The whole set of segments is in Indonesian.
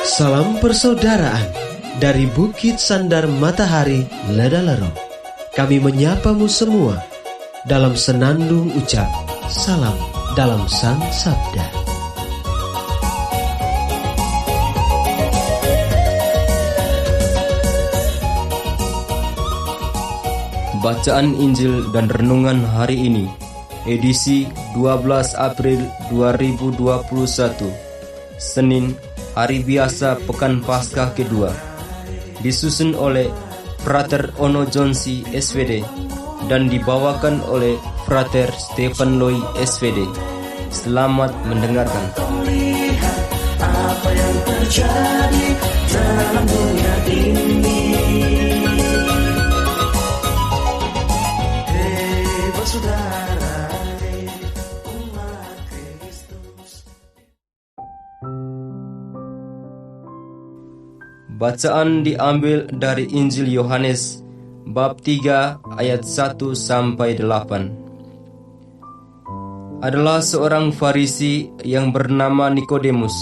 Salam persaudaraan dari Bukit Sandar Matahari Ledalero. Kami menyapamu semua dalam senandung ucap salam dalam Sang Sabda. Bacaan Injil dan Renungan hari ini, edisi 12 April 2021, Senin, hari biasa Pekan Paskah kedua, disusun oleh Frater Ono Jonsi SVD dan dibawakan oleh Frater Stefan Loy SVD. Selamat mendengarkan. Lihat apa yang terjadi dalam dunia ini. Hei bersaudara, hei umat Kristus. Bacaan diambil dari Injil Yohanes bab 3 ayat 1 sampai 8. Adalah seorang Farisi yang bernama Nikodemus.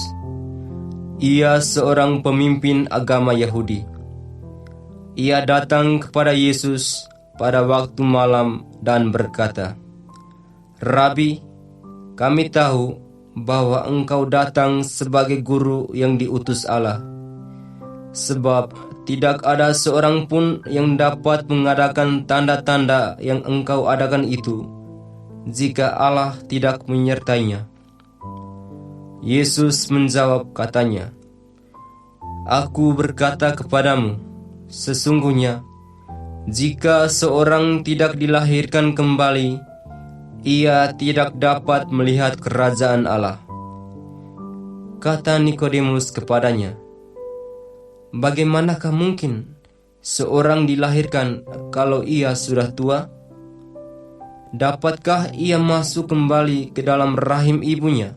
Ia seorang pemimpin agama Yahudi. Ia datang kepada Yesus pada waktu malam dan berkata, "Rabi, kami tahu bahwa engkau datang sebagai guru yang diutus Allah. Sebab tidak ada seorang pun yang dapat mengadakan tanda-tanda yang engkau adakan itu, jika Allah tidak menyertainya." Yesus menjawab katanya, "Aku berkata kepadamu, sesungguhnya, jika seorang tidak dilahirkan kembali, ia tidak dapat melihat kerajaan Allah." Kata Nikodemus kepadanya, "Bagaimanakah mungkin seorang dilahirkan kalau ia sudah tua? Dapatkah ia masuk kembali ke dalam rahim ibunya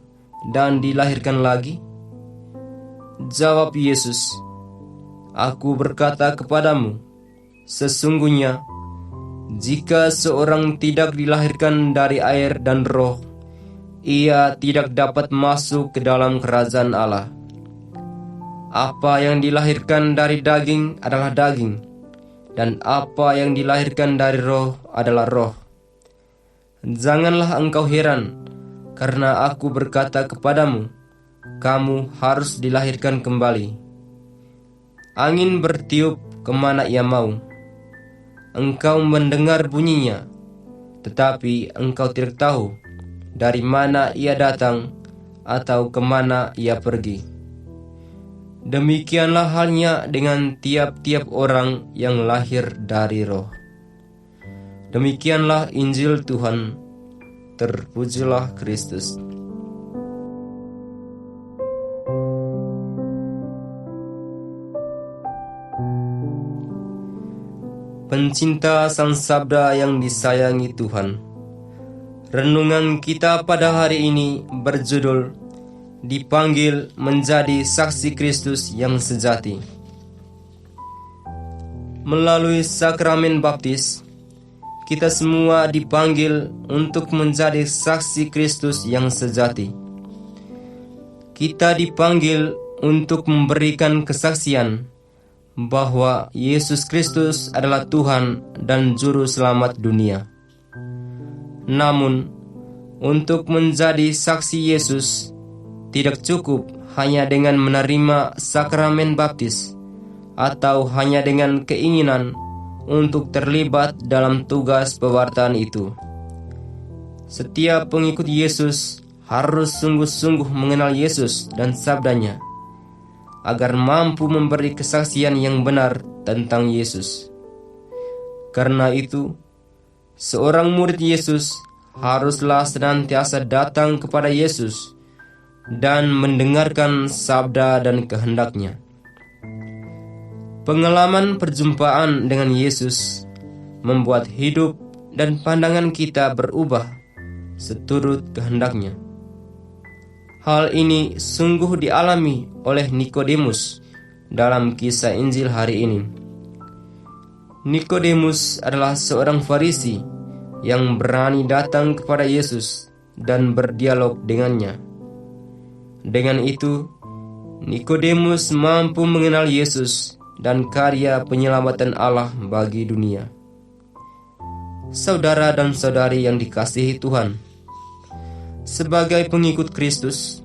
dan dilahirkan lagi?" Jawab Yesus, "Aku berkata kepadamu, sesungguhnya, jika seorang tidak dilahirkan dari air dan roh, ia tidak dapat masuk ke dalam kerajaan Allah. Apa yang dilahirkan dari daging adalah daging, dan apa yang dilahirkan dari roh adalah roh. Janganlah engkau heran, karena aku berkata kepadamu, kamu harus dilahirkan kembali. Angin bertiup kemana ia mau. Engkau mendengar bunyinya, tetapi engkau tidak tahu dari mana ia datang atau kemana ia pergi. Demikianlah halnya dengan tiap-tiap orang yang lahir dari roh." Demikianlah Injil Tuhan. Terpujilah Kristus. Pencinta Sang Sabda yang disayangi Tuhan, renungan kita pada hari ini berjudul Dipanggil menjadi saksi Kristus yang sejati. Melalui sakramen baptis, kita semua dipanggil untuk menjadi saksi Kristus yang sejati. Kita dipanggil untuk memberikan kesaksian bahwa Yesus Kristus adalah Tuhan dan Juru Selamat dunia. Namun, untuk menjadi saksi Yesus, tidak cukup hanya dengan menerima sakramen baptis atau hanya dengan keinginan untuk terlibat dalam tugas pewartaan itu. Setiap pengikut Yesus harus sungguh-sungguh mengenal Yesus dan sabdanya, agar mampu memberi kesaksian yang benar tentang Yesus. Karena itu, seorang murid Yesus haruslah senantiasa datang kepada Yesus dan mendengarkan sabda dan kehendaknya. Pengalaman perjumpaan dengan Yesus membuat hidup dan pandangan kita berubah seturut kehendaknya. Hal ini sungguh dialami oleh Nikodemus dalam kisah Injil hari ini. Nikodemus adalah seorang Farisi yang berani datang kepada Yesus dan berdialog dengannya. Dengan itu, Nikodemus mampu mengenal Yesus dan karya penyelamatan Allah bagi dunia. Saudara dan saudari yang dikasihi Tuhan, sebagai pengikut Kristus,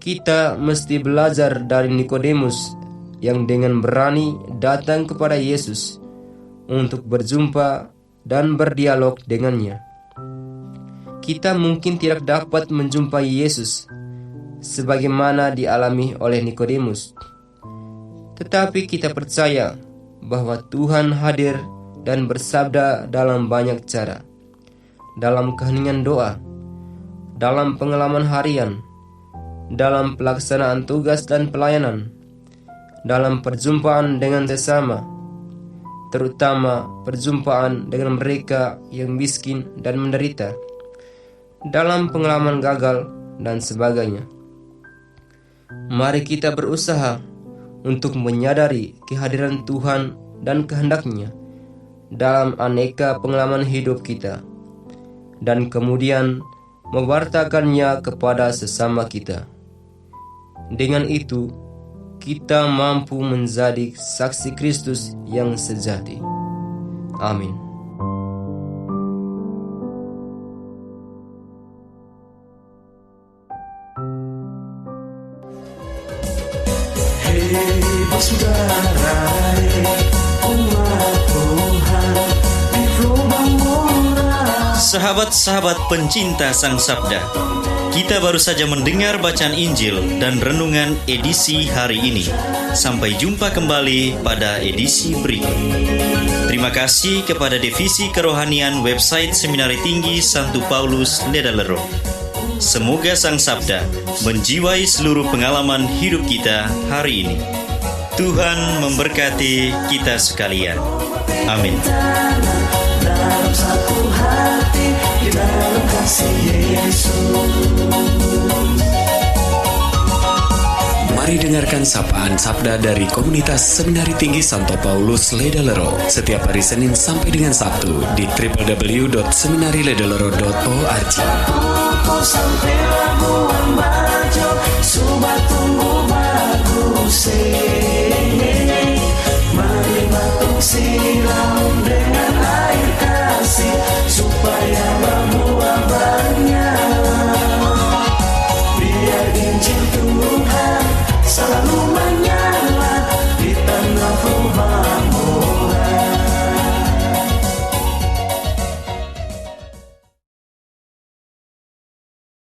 kita mesti belajar dari Nikodemus yang dengan berani datang kepada Yesus untuk berjumpa dan berdialog dengannya. Kita mungkin tidak dapat menjumpai Yesus sebagaimana dialami oleh Nikodemus, tetapi kita percaya bahwa Tuhan hadir dan bersabda dalam banyak cara, dalam keheningan doa, dalam pengalaman harian, dalam pelaksanaan tugas dan pelayanan, dalam perjumpaan dengan sesama, terutama perjumpaan dengan mereka yang miskin dan menderita, dalam pengalaman gagal, dan sebagainya. Mari kita berusaha untuk menyadari kehadiran Tuhan dan kehendak-Nya dalam aneka pengalaman hidup kita, dan kemudian mewartakannya kepada sesama kita. Dengan itu, kita mampu menjadi saksi Kristus yang sejati. Amin. Hei saudara, umat Tuhan di lubang murah. Sahabat-sahabat pencinta Sang Sabda, kita baru saja mendengar bacaan Injil dan renungan edisi hari ini. Sampai jumpa kembali pada edisi berikut. Terima kasih kepada Divisi Kerohanian website Seminari Tinggi Santo Paulus Ledalero. Semoga Sang Sabda menjiwai seluruh pengalaman hidup kita hari ini. Tuhan memberkati kita sekalian. Amin. Dalam satu hati, di dalam kasih Yesus. Mari dengarkan sapaan sabda dari komunitas Seminari Tinggi Santo Paulus Ledalero setiap hari Senin sampai dengan Sabtu di www.seminariledelero.org. Sampai lagu